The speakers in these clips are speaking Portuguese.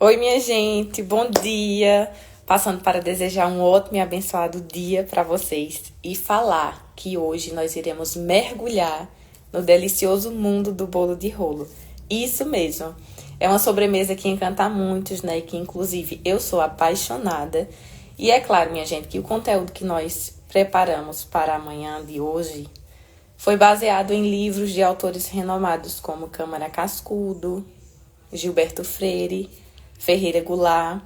Oi, minha gente, bom dia! Passando para desejar um ótimo e abençoado dia para vocês e falar que hoje nós iremos mergulhar no delicioso mundo do bolo de rolo. Isso mesmo, é uma sobremesa que encanta muitos, né? E que inclusive eu sou apaixonada. E é claro, minha gente, que o conteúdo que nós preparamos para a manhã de hoje foi baseado em livros de autores renomados como Câmara Cascudo, Gilberto Freire, Ferreira Goulart.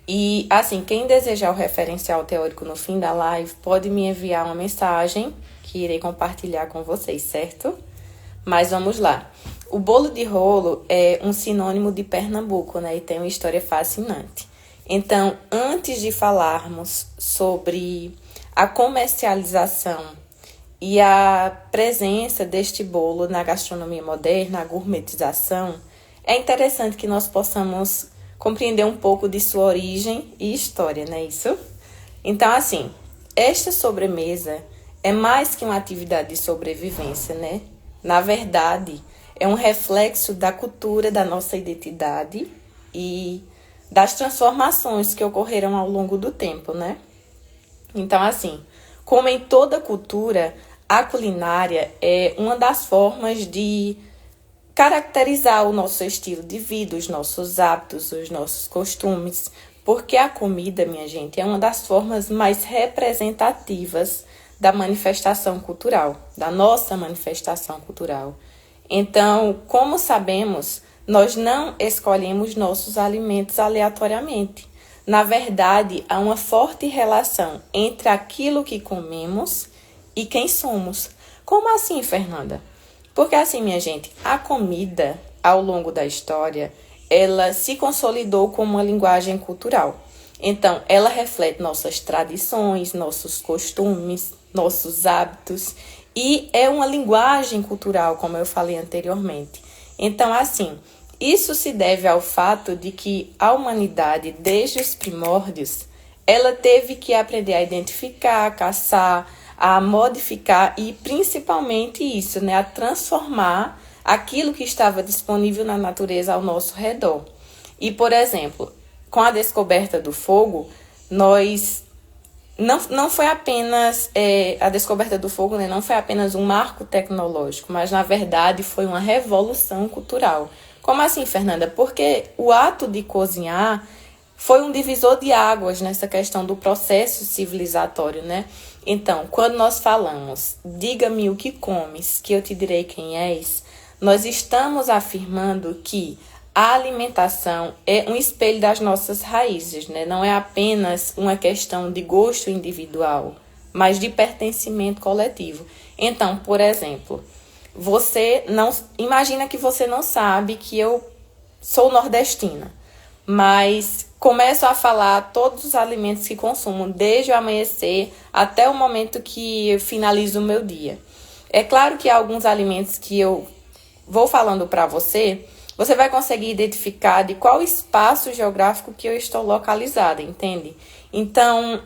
E, assim, quem desejar o referencial teórico no fim da live, pode me enviar uma mensagem que irei compartilhar com vocês, certo? Mas vamos lá. O bolo de rolo é um sinônimo de Pernambuco, né? E tem uma história fascinante. Então, antes de falarmos sobre a comercialização e a presença deste bolo na gastronomia moderna, a gourmetização, é interessante que nós possamos compreender um pouco de sua origem e história, não é isso? Então, assim, esta sobremesa é mais que uma atividade de sobrevivência, né? Na verdade, é um reflexo da cultura, da nossa identidade e das transformações que ocorreram ao longo do tempo, né? Então, assim, como em toda cultura, a culinária é uma das formas de caracterizar o nosso estilo de vida, os nossos hábitos, os nossos costumes, porque a comida, minha gente, é uma das formas mais representativas da manifestação cultural, da nossa manifestação cultural. Então, como sabemos, nós não escolhemos nossos alimentos aleatoriamente. Na verdade, há uma forte relação entre aquilo que comemos e quem somos. Como assim, Fernanda? Porque assim, minha gente, a comida, ao longo da história, ela se consolidou como uma linguagem cultural. Então, ela reflete nossas tradições, nossos costumes, nossos hábitos, e é uma linguagem cultural, como eu falei anteriormente. Então, assim, isso se deve ao fato de que a humanidade, desde os primórdios, ela teve que aprender a identificar, a caçar, a modificar e principalmente isso, né, a transformar aquilo que estava disponível na natureza ao nosso redor. E, por exemplo, com a descoberta do fogo, nós não foi apenas a descoberta do fogo, né, não foi apenas um marco tecnológico, mas na verdade foi uma revolução cultural. Como assim, Fernanda? Porque o ato de cozinhar foi um divisor de águas nessa questão do processo civilizatório, né? Então, quando nós falamos, diga-me o que comes, que eu te direi quem és, nós estamos afirmando que a alimentação é um espelho das nossas raízes, né? Não é apenas uma questão de gosto individual, mas de pertencimento coletivo. Então, por exemplo, você não imagina que você não sabe que eu sou nordestina, mas começo a falar todos os alimentos que consumo, desde o amanhecer até o momento que eu finalizo o meu dia. É claro que há alguns alimentos que eu vou falando para você, você vai conseguir identificar de qual espaço geográfico que eu estou localizada, entende? Então,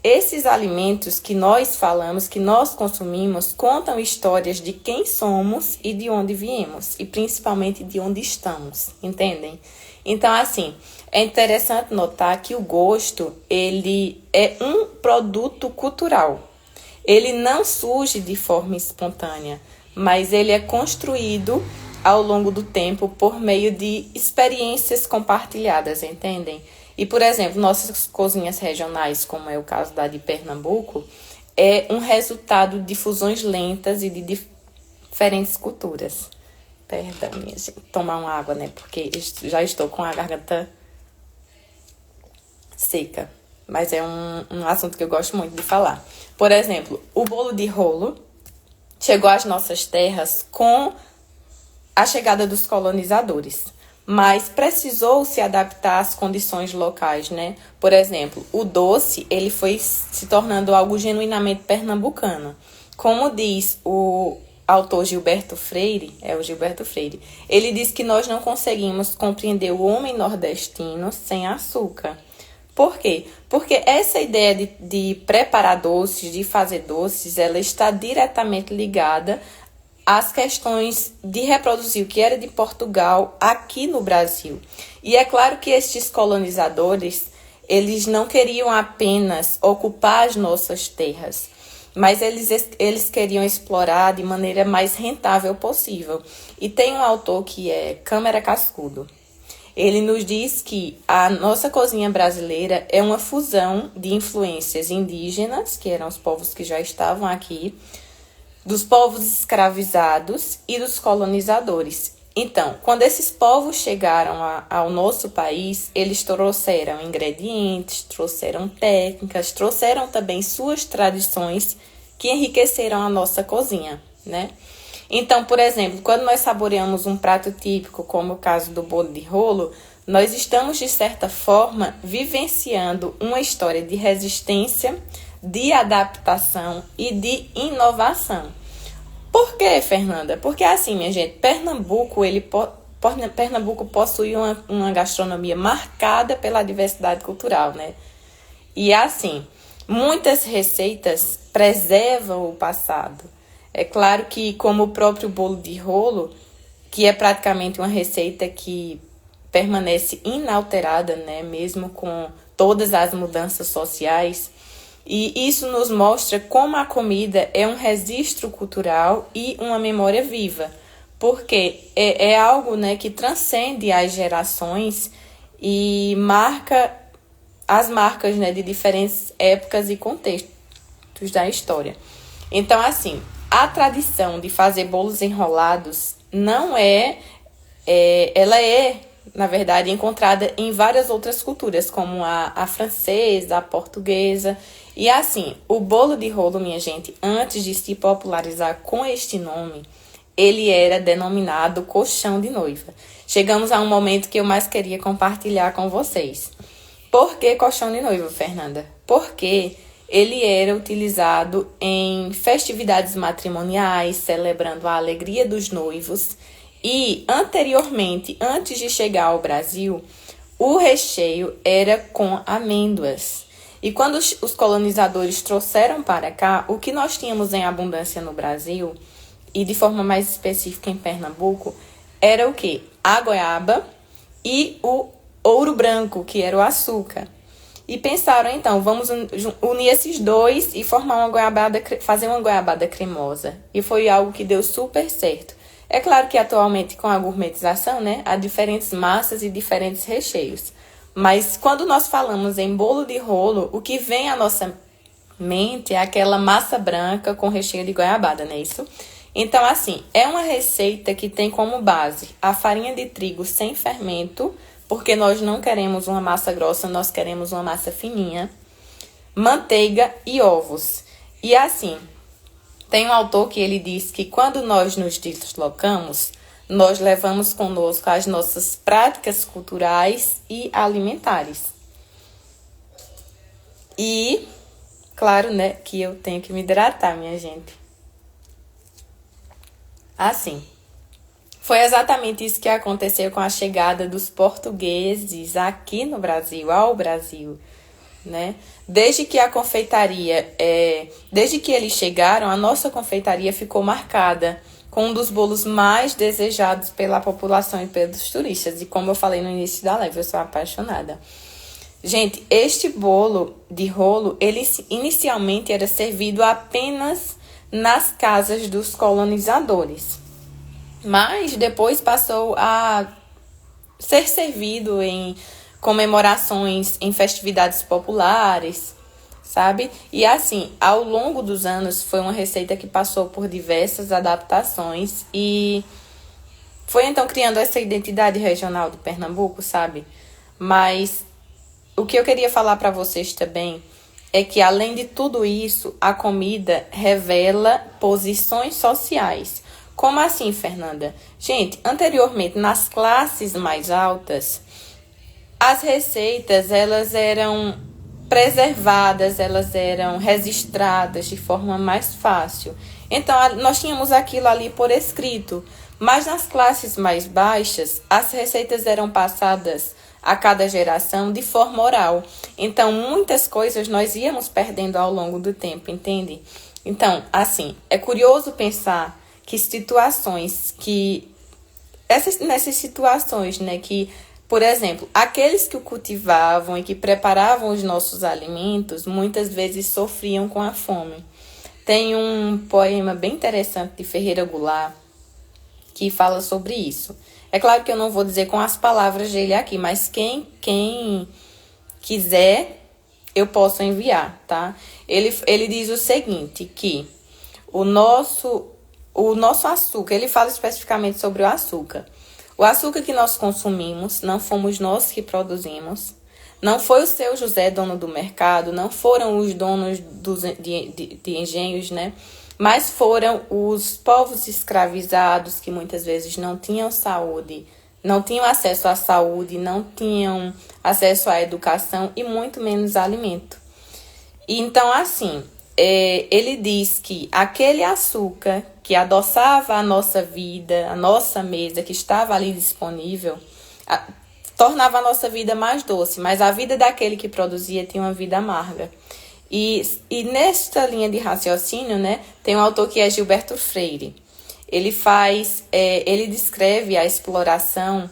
esses alimentos que nós falamos, que nós consumimos, contam histórias de quem somos e de onde viemos, e principalmente de onde estamos, entendem? Então, assim, é interessante notar que o gosto, ele é um produto cultural. Ele não surge de forma espontânea, mas ele é construído ao longo do tempo por meio de experiências compartilhadas, entendem? E, por exemplo, nossas cozinhas regionais, como é o caso da de Pernambuco, é um resultado de fusões lentas e de diferentes culturas. Perdão, minha gente, tomar uma água, né? Porque já estou com a garganta seca. Mas é um assunto que eu gosto muito de falar. Por exemplo, o bolo de rolo chegou às nossas terras com a chegada dos colonizadores, mas precisou se adaptar às condições locais, né? Por exemplo, o doce, ele foi se tornando algo genuinamente pernambucano. Como diz o autor Gilberto Freire, ele diz que nós não conseguimos compreender o homem nordestino sem açúcar. Por quê? Porque essa ideia de preparar doces, de fazer doces, ela está diretamente ligada as questões de reproduzir o que era de Portugal aqui no Brasil. E é claro que estes colonizadores, eles não queriam apenas ocupar as nossas terras, mas eles queriam explorar de maneira mais rentável possível. E tem um autor que é Câmara Cascudo. Ele nos diz que a nossa cozinha brasileira é uma fusão de influências indígenas, que eram os povos que já estavam aqui, dos povos escravizados e dos colonizadores. Então, quando esses povos chegaram ao nosso país, eles trouxeram ingredientes, trouxeram técnicas, trouxeram também suas tradições que enriqueceram a nossa cozinha, né? Então, por exemplo, quando nós saboreamos um prato típico, como o caso do bolo de rolo, nós estamos, de certa forma, vivenciando uma história de resistência, de adaptação e de inovação. Por quê, Fernanda? Porque assim, minha gente, Pernambuco possui uma gastronomia marcada pela diversidade cultural, né? E assim, muitas receitas preservam o passado. É claro que, como o próprio bolo de rolo, que é praticamente uma receita que permanece inalterada, né? Mesmo com todas as mudanças sociais. E isso nos mostra como a comida é um registro cultural e uma memória viva, porque é algo, né, que transcende as gerações e marca as marcas, né, de diferentes épocas e contextos da história. Então, assim, a tradição de fazer bolos enrolados não ela é, na verdade, encontrada em várias outras culturas, como a francesa, a portuguesa. E assim, o bolo de rolo, minha gente, antes de se popularizar com este nome, ele era denominado colchão de noiva. Chegamos a um momento que eu mais queria compartilhar com vocês. Por que colchão de noiva, Fernanda? Porque ele era utilizado em festividades matrimoniais, celebrando a alegria dos noivos. E anteriormente, antes de chegar ao Brasil, o recheio era com amêndoas. E quando os colonizadores trouxeram para cá, o que nós tínhamos em abundância no Brasil, e de forma mais específica em Pernambuco, era o quê? A goiaba e o ouro branco, que era o açúcar. E pensaram, então, vamos unir esses dois e formar fazer uma goiabada cremosa. E foi algo que deu super certo. É claro que atualmente com a gourmetização, né, há diferentes massas e diferentes recheios. Mas quando nós falamos em bolo de rolo, o que vem à nossa mente é aquela massa branca com recheio de goiabada, não é isso? Então, assim, é uma receita que tem como base a farinha de trigo sem fermento, porque nós não queremos uma massa grossa, nós queremos uma massa fininha, manteiga e ovos. E assim, tem um autor que ele diz que quando nós nos deslocamos, nós levamos conosco as nossas práticas culturais e alimentares. E, claro, né, que eu tenho que me hidratar, minha gente. Assim, foi exatamente isso que aconteceu com a chegada dos portugueses aqui no Brasil, ao Brasil, né? Desde que eles chegaram, a nossa confeitaria ficou marcada com um dos bolos mais desejados pela população e pelos turistas. E como eu falei no início da live, eu sou apaixonada. Gente, este bolo de rolo, ele inicialmente era servido apenas nas casas dos colonizadores. Mas depois passou a ser servido em comemorações, em festividades populares, sabe? E assim, ao longo dos anos, foi uma receita que passou por diversas adaptações e foi então criando essa identidade regional do Pernambuco, sabe? Mas o que eu queria falar para vocês também é que, além de tudo isso, a comida revela posições sociais. Como assim, Fernanda? Gente, anteriormente, nas classes mais altas, as receitas, elas eram preservadas, elas eram registradas de forma mais fácil. Então, nós tínhamos aquilo ali por escrito. Mas nas classes mais baixas, as receitas eram passadas a cada geração de forma oral. Então, muitas coisas nós íamos perdendo ao longo do tempo, entende? Então, assim, é curioso pensar que situações que... nessas situações, né, que, por exemplo, aqueles que o cultivavam e que preparavam os nossos alimentos, muitas vezes sofriam com a fome. Tem um poema bem interessante de Ferreira Goulart que fala sobre isso. É claro que eu não vou dizer com as palavras dele aqui, mas quem quiser, eu posso enviar, tá? Ele diz o seguinte, que o nosso açúcar, ele fala especificamente sobre o açúcar. O açúcar que nós consumimos, não fomos nós que produzimos. Não foi o seu José, dono do mercado, não foram os donos de engenhos, né? Mas foram os povos escravizados que muitas vezes não tinham saúde, não tinham acesso à saúde, não tinham acesso à educação e muito menos alimento. Então, assim, ele diz que aquele açúcar que adoçava a nossa vida, a nossa mesa, que estava ali disponível, tornava a nossa vida mais doce, mas a vida daquele que produzia tinha uma vida amarga. E nesta linha de raciocínio, né, tem um autor que é Gilberto Freire. Ele descreve a exploração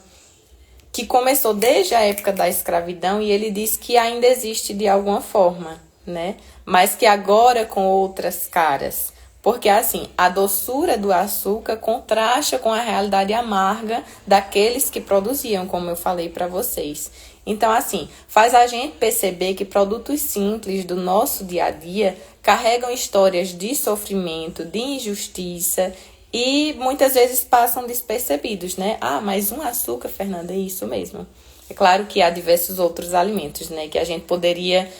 que começou desde a época da escravidão e ele diz que ainda existe de alguma forma, né, mas que agora com outras caras. Porque, assim, a doçura do açúcar contrasta com a realidade amarga daqueles que produziam, como eu falei para vocês. Então, assim, faz a gente perceber que produtos simples do nosso dia a dia carregam histórias de sofrimento, de injustiça e muitas vezes passam despercebidos, né? Ah, mas um açúcar, Fernanda, é isso mesmo. É claro que há diversos outros alimentos, né? Que a gente poderia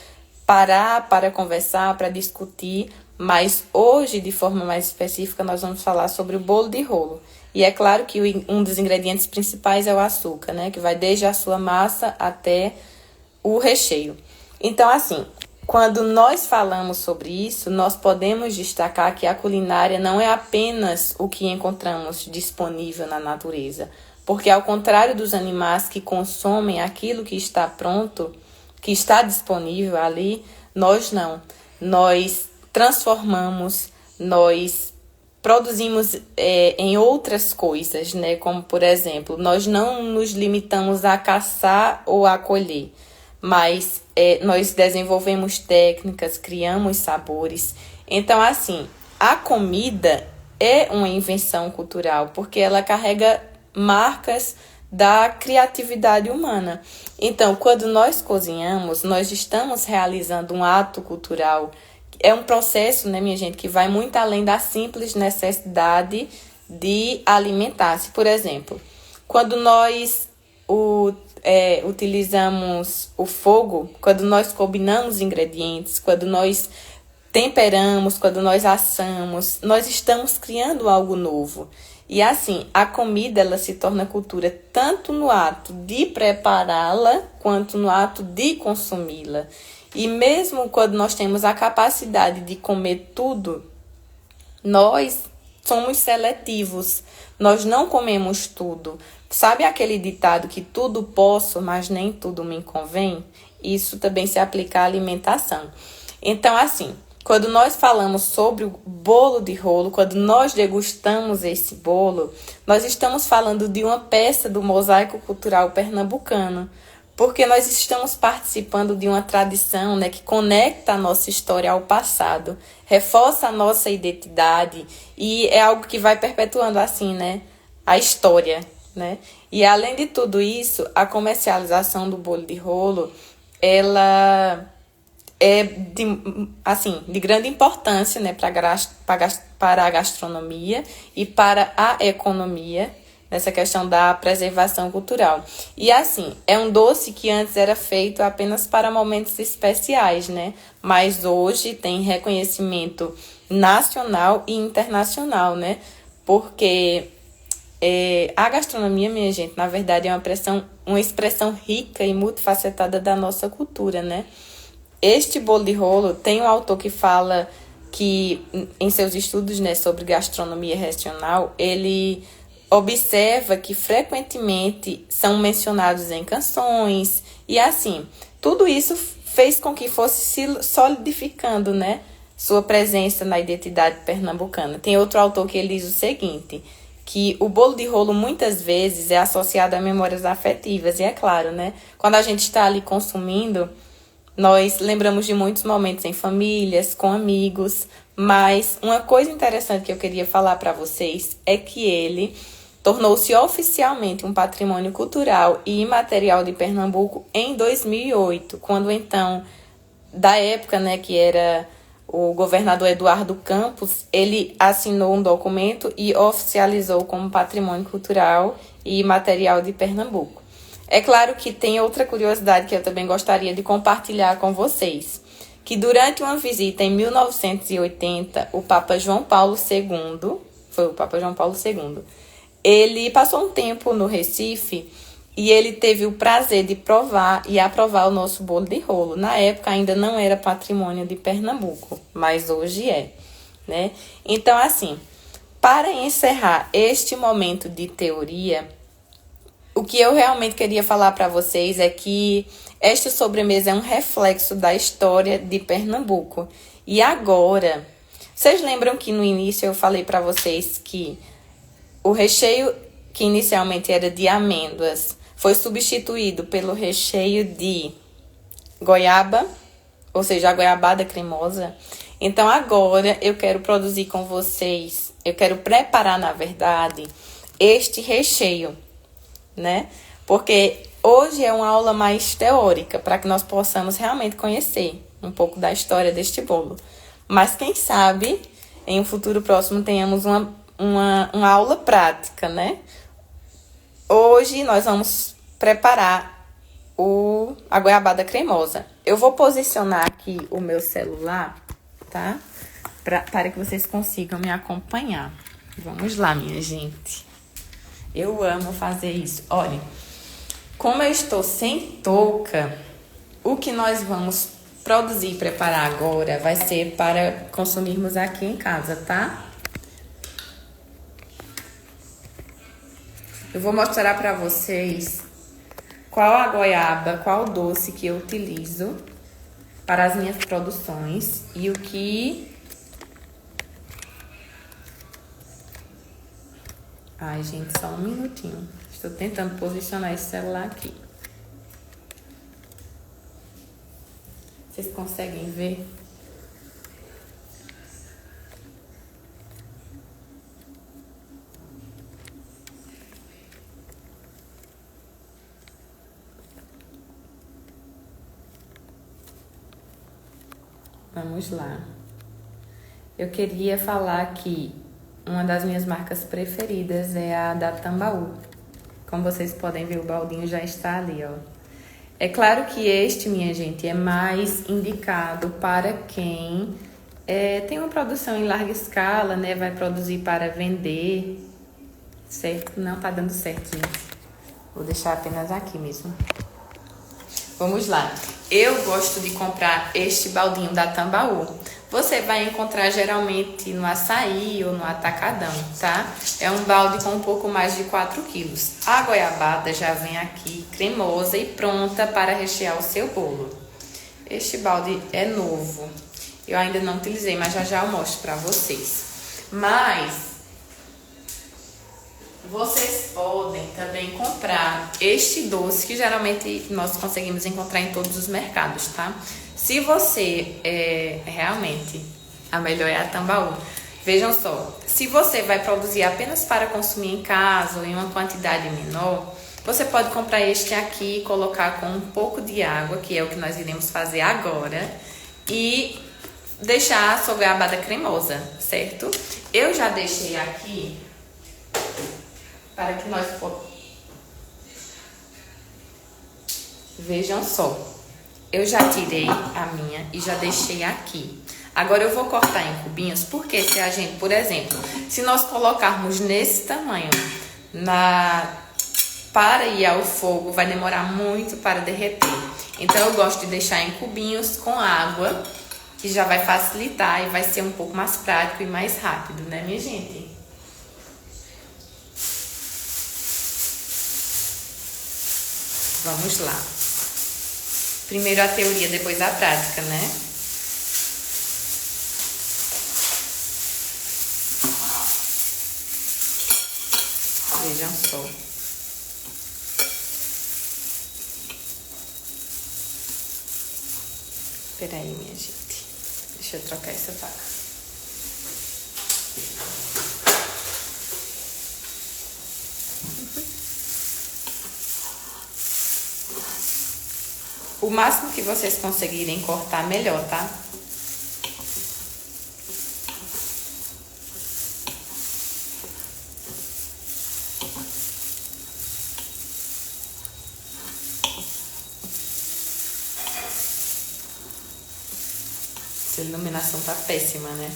parar para conversar, para discutir, mas hoje, de forma mais específica, nós vamos falar sobre o bolo de rolo. E é claro que um dos ingredientes principais é o açúcar, né? Que vai desde a sua massa até o recheio. Então, assim, quando nós falamos sobre isso, nós podemos destacar que a culinária não é apenas o que encontramos disponível na natureza. Porque, ao contrário dos animais que consomem aquilo que está pronto, que está disponível ali, nós não. Nós transformamos, nós produzimos em outras coisas, né? Como, por exemplo, nós não nos limitamos a caçar ou a colher, mas nós desenvolvemos técnicas, criamos sabores. Então, assim, a comida é uma invenção cultural, porque ela carrega marcas da criatividade humana. Então, quando nós cozinhamos, nós estamos realizando um ato cultural. É um processo, né, minha gente, que vai muito além da simples necessidade de alimentar-se. Por exemplo, quando nós utilizamos o fogo, quando nós combinamos ingredientes, quando nós temperamos, quando nós assamos, nós estamos criando algo novo. E assim, a comida ela se torna cultura tanto no ato de prepará-la, quanto no ato de consumi-la. E mesmo quando nós temos a capacidade de comer tudo, nós somos seletivos. Nós não comemos tudo. Sabe aquele ditado que tudo posso, mas nem tudo me convém? Isso também se aplica à alimentação. Então, assim, quando nós falamos sobre o bolo de rolo, quando nós degustamos esse bolo, nós estamos falando de uma peça do mosaico cultural pernambucano. Porque nós estamos participando de uma tradição, né, que conecta a nossa história ao passado, reforça a nossa identidade e é algo que vai perpetuando assim, né, a história, né? E além de tudo isso, a comercialização do bolo de rolo, ela é de grande importância, né, para a gastronomia e para a economia, nessa questão da preservação cultural. E assim, é um doce que antes era feito apenas para momentos especiais, né? Mas hoje tem reconhecimento nacional e internacional, né? Porque a gastronomia, minha gente, na verdade é uma expressão rica e multifacetada da nossa cultura, né? Este bolo de rolo tem um autor que fala que, em seus estudos, né, sobre gastronomia regional, ele observa que frequentemente são mencionados em canções e assim, tudo isso fez com que fosse se solidificando, né, sua presença na identidade pernambucana. Tem outro autor que ele diz o seguinte, que o bolo de rolo muitas vezes é associado a memórias afetivas. E é claro, né? Quando a gente está ali consumindo, nós lembramos de muitos momentos em famílias, com amigos. Mas uma coisa interessante que eu queria falar para vocês é que ele tornou-se oficialmente um patrimônio cultural e imaterial de Pernambuco em 2008, quando então, da época, né, que era o governador Eduardo Campos, ele assinou um documento e oficializou como patrimônio cultural e imaterial de Pernambuco. É claro que tem outra curiosidade que eu também gostaria de compartilhar com vocês, que durante uma visita em 1980, o Papa João Paulo II, foi o Papa João Paulo II, ele passou um tempo no Recife e ele teve o prazer de provar e aprovar o nosso bolo de rolo. Na época ainda não era patrimônio de Pernambuco, mas hoje é, né? Então, assim, para encerrar este momento de teoria, o que eu realmente queria falar para vocês é que esta sobremesa é um reflexo da história de Pernambuco. E agora, vocês lembram que no início eu falei para vocês que o recheio que inicialmente era de amêndoas foi substituído pelo recheio de goiaba, ou seja, a goiabada cremosa. Então agora eu quero produzir com vocês, eu quero preparar, na verdade, este recheio, né? Porque hoje é uma aula mais teórica, para que nós possamos realmente conhecer um pouco da história deste bolo. Mas quem sabe, em um futuro próximo, tenhamos uma aula prática, né? Hoje nós vamos preparar a goiabada cremosa. Eu vou posicionar aqui o meu celular, tá? Para que vocês consigam me acompanhar. Vamos lá, minha gente. Eu amo fazer isso. Olha, como eu estou sem touca, o que nós vamos produzir e preparar agora vai ser para consumirmos aqui em casa, tá? Eu vou mostrar para vocês qual a goiaba, qual o doce que eu utilizo para as minhas produções e o que... Ai, gente, só um minutinho. Estou tentando posicionar esse celular aqui. Vocês conseguem ver? Vamos lá. Eu queria falar que uma das minhas marcas preferidas é a da Tambaú. Como vocês podem ver, o baldinho já está ali, ó. É claro que este, minha gente, é mais indicado para quem tem uma produção em larga escala, né? Vai produzir para vender, certo? Não tá dando certo, gente. Vou deixar apenas aqui mesmo. Vamos lá. Eu gosto de comprar este baldinho da Tambaú. Você vai encontrar geralmente no Açaí ou no Atacadão, tá? É um balde com um pouco mais de 4 quilos. A goiabada já vem aqui cremosa e pronta para rechear o seu bolo. Este balde é novo. Eu ainda não utilizei, mas já eu mostro para vocês. Mas vocês podem também comprar este doce, que geralmente nós conseguimos encontrar em todos os mercados, tá? Se você realmente, a melhor é a Tambaú. Vejam só, se você vai produzir apenas para consumir em casa ou em uma quantidade menor, você pode comprar este aqui e colocar com um pouco de água, que é o que nós iremos fazer agora, e deixar a sua goiabada cremosa, certo? Eu já deixei aqui para que nós vejam só. Eu já tirei a minha e já deixei aqui. Agora eu vou cortar em cubinhos, porque se a gente, por exemplo, se nós colocarmos nesse tamanho para ir ao fogo, vai demorar muito para derreter. Então eu gosto de deixar em cubinhos com água, que já vai facilitar e vai ser um pouco mais prático e mais rápido, né, minha gente? Vamos lá. Primeiro a teoria, depois a prática, né? Vejam só. Espera aí, minha gente. Deixa eu trocar essa vaca. O máximo que vocês conseguirem cortar, melhor, tá? Essa iluminação tá péssima, né?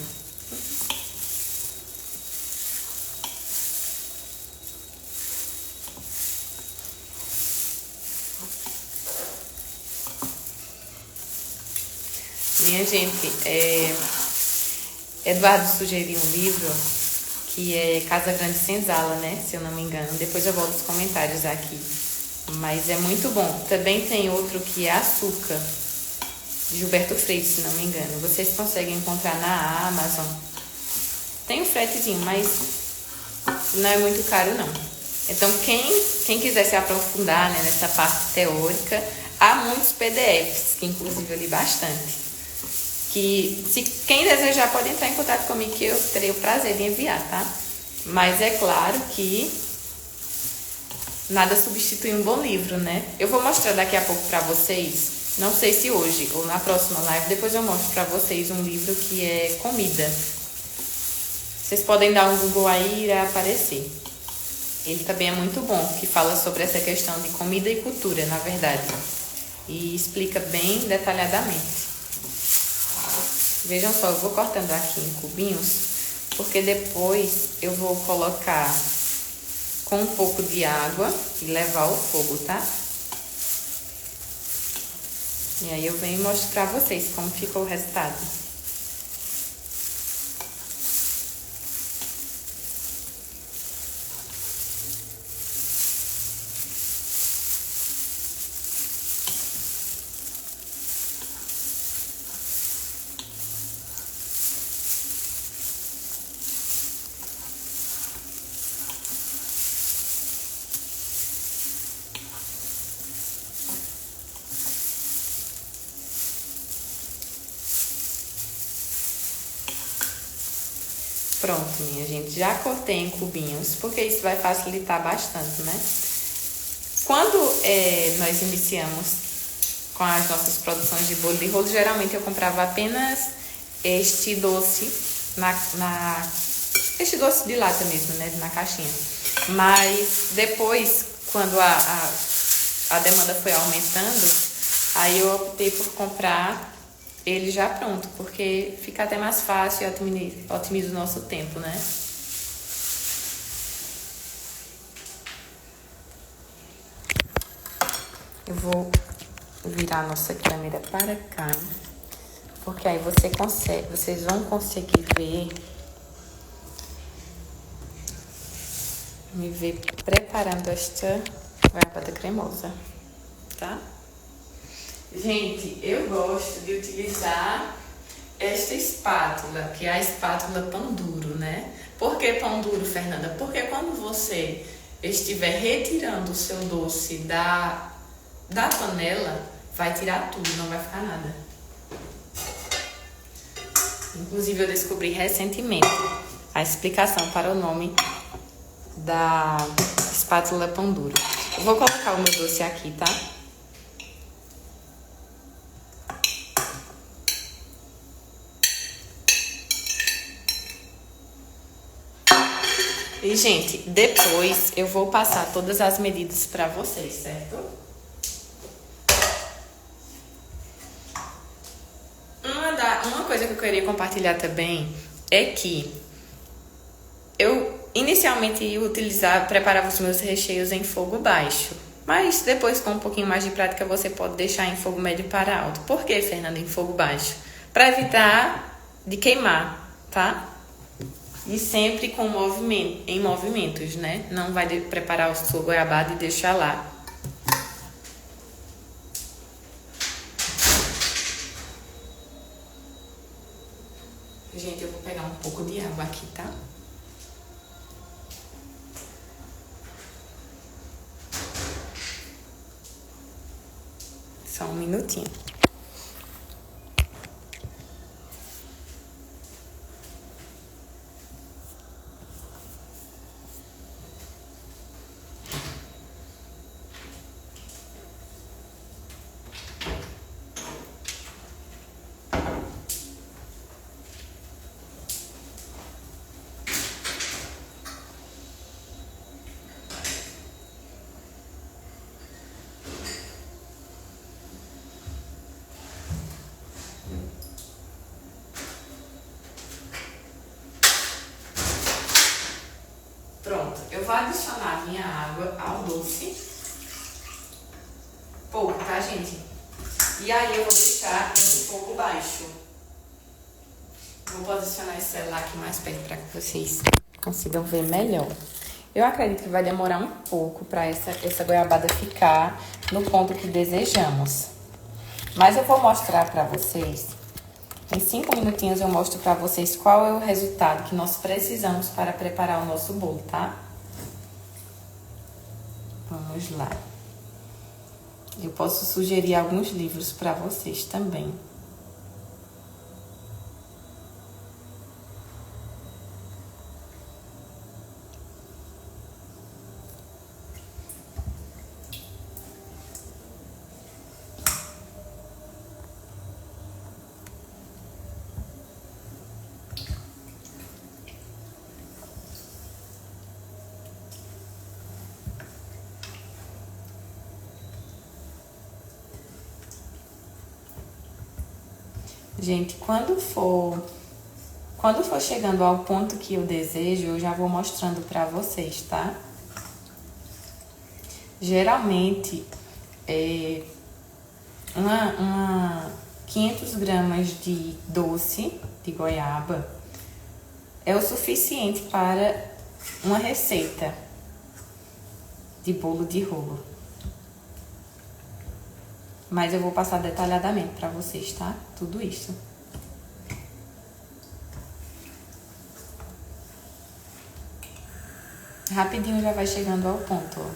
Minha gente, Eduardo sugeriu um livro que é Casa Grande Senzala, né? Se eu não me engano. Depois eu volto nos comentários aqui. Mas é muito bom. Também tem outro que é Açúcar, de Gilberto Freire, se não me engano. Vocês conseguem encontrar na Amazon. Tem um fretezinho, mas não é muito caro, não. Então, quem quiser se aprofundar, né, nessa parte teórica, há muitos PDFs, que inclusive eu li bastante. Que, se quem desejar, pode entrar em contato comigo, que eu terei o prazer de enviar, tá? Mas é claro que nada substitui um bom livro, né? Eu vou mostrar daqui a pouco pra vocês, não sei se hoje ou na próxima live, depois eu mostro pra vocês um livro que é comida. Vocês podem dar um Google aí e irá aparecer. Ele também é muito bom, que fala sobre essa questão de comida e cultura, na verdade. E explica bem detalhadamente. Vejam só, eu vou cortando aqui em cubinhos, porque depois eu vou colocar com um pouco de água e levar ao fogo, tá? E aí eu venho mostrar pra vocês como ficou o resultado. Pronto, minha gente, já cortei em cubinhos, porque isso vai facilitar bastante, né? Quando nós iniciamos com as nossas produções de bolo de rolo, geralmente eu comprava apenas este doce, este doce de lata mesmo, né? Na caixinha. Mas depois, quando a demanda foi aumentando, aí eu optei por comprar ele já pronto, porque fica até mais fácil e otimiza o nosso tempo, né? Eu vou virar a nossa câmera para cá, porque aí vocês vão conseguir me ver preparando esta rabada cremosa, tá? Gente, eu gosto de utilizar esta espátula, que é a espátula pão duro, né? Por que pão duro, Fernanda? Porque quando você estiver retirando o seu doce da panela, vai tirar tudo, não vai ficar nada. Inclusive, eu descobri recentemente a explicação para o nome da espátula pão duro. Eu vou colocar o meu doce aqui, tá? E, gente, depois eu vou passar todas as medidas pra vocês, certo? Uma coisa que eu queria compartilhar também é que eu inicialmente ia preparava os meus recheios em fogo baixo. Mas depois, com um pouquinho mais de prática, você pode deixar em fogo médio para alto. Por que, Fernanda, em fogo baixo? Para evitar de queimar, tá? E sempre com em movimentos, né? Não vai preparar o sua goiabada e deixar lá. Gente, eu vou pegar um pouco de água aqui, tá? Só um minutinho. Pronto, eu vou adicionar minha água ao doce. Pouco, tá, gente? E aí eu vou deixar em fogo baixo. Vou posicionar esse celular aqui mais perto para que vocês consigam ver melhor. Eu acredito que vai demorar um pouco para essa goiabada ficar no ponto que desejamos. Mas eu vou mostrar para vocês. Em 5 minutinhos eu mostro para vocês qual é o resultado que nós precisamos para preparar o nosso bolo, tá? Vamos lá. Eu posso sugerir alguns livros para vocês também. Gente, quando for chegando ao ponto que eu desejo, eu já vou mostrando pra vocês, tá? Geralmente, 500 gramas de doce de goiaba é o suficiente para uma receita de bolo de rolo. Mas eu vou passar detalhadamente pra vocês, tá? Tudo isso. Rapidinho já vai chegando ao ponto, ó.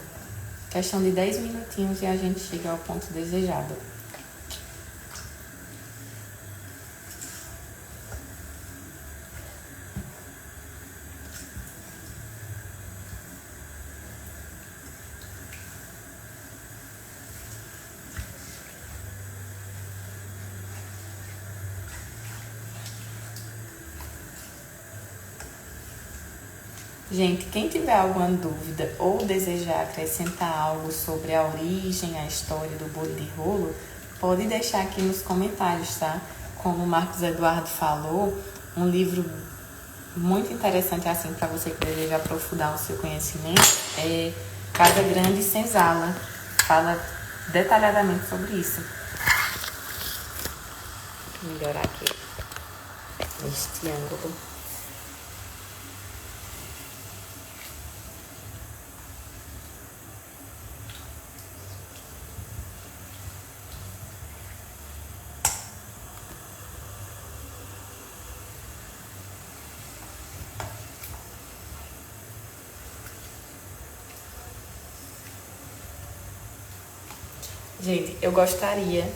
Questão de 10 minutinhos e a gente chega ao ponto desejado. Gente, quem tiver alguma dúvida ou desejar acrescentar algo sobre a origem, a história do bolo de rolo, pode deixar aqui nos comentários, tá? Como o Marcos Eduardo falou, um livro muito interessante assim para você que deseja aprofundar o seu conhecimento é Casa Grande e Senzala. Fala detalhadamente sobre isso. Vou melhorar aqui este ângulo. Gente, eu gostaria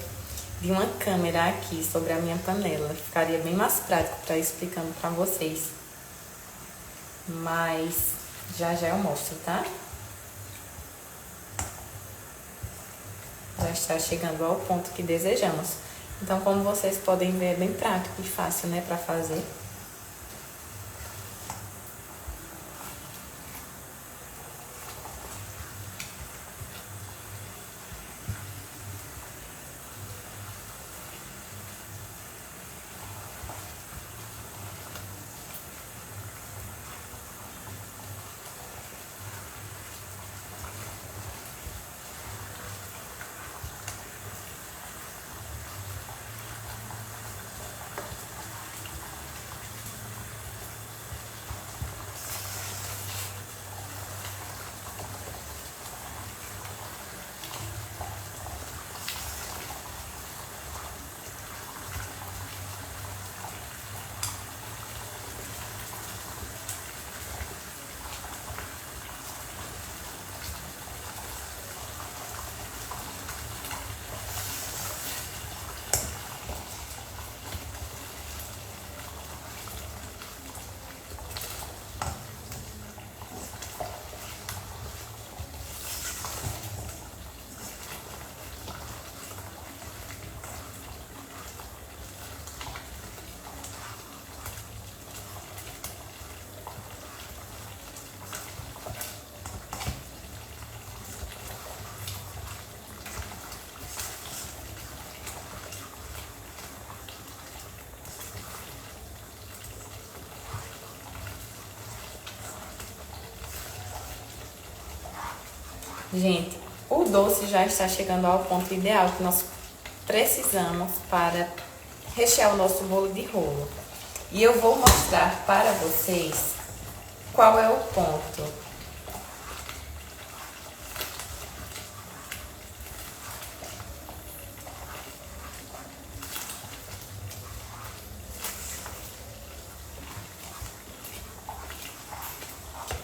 de uma câmera aqui sobre a minha panela. Ficaria bem mais prático para ir explicando para vocês. Mas já eu mostro, tá? Já está chegando ao ponto que desejamos. Então, como vocês podem ver, é bem prático e fácil, né, para fazer. Gente, o doce já está chegando ao ponto ideal que nós precisamos para rechear o nosso bolo de rolo. E eu vou mostrar para vocês qual é o ponto.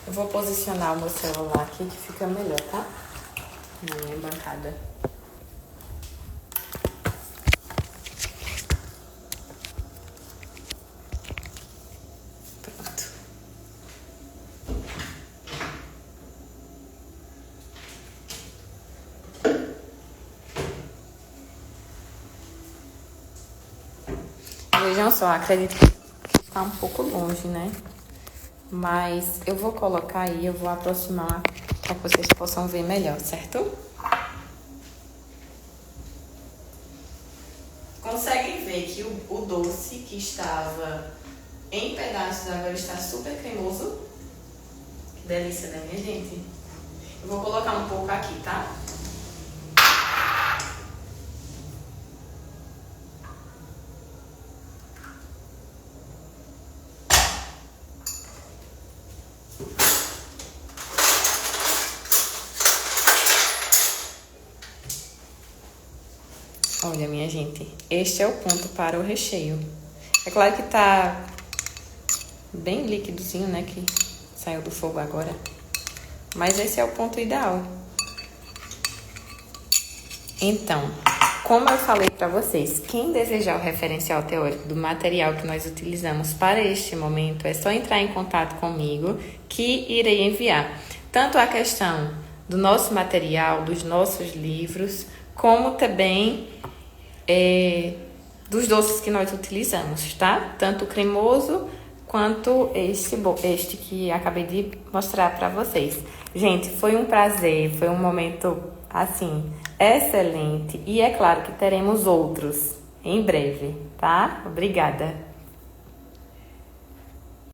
Eu vou posicionar o meu celular aqui que fica melhor, tá? Na minha bancada. Pronto. Vejam só, acredito que está um pouco longe, né? Mas eu vou colocar aí, eu vou aproximar para que vocês possam ver melhor, certo? Conseguem ver que o doce que estava em pedaços agora está super cremoso? Que delícia, né, minha gente? Eu vou colocar um pouco aqui, tá? Olha, minha gente, este é o ponto para o recheio. É claro que tá bem líquidozinho, né, que saiu do fogo agora. Mas esse é o ponto ideal. Então, como eu falei para vocês, quem desejar o referencial teórico do material que nós utilizamos para este momento, é só entrar em contato comigo que irei enviar tanto a questão do nosso material, dos nossos livros, como também dos doces que nós utilizamos, tá? Tanto o cremoso quanto este que acabei de mostrar para vocês. Gente, foi um prazer, foi um momento, assim, excelente. E é claro que teremos outros em breve, tá? Obrigada!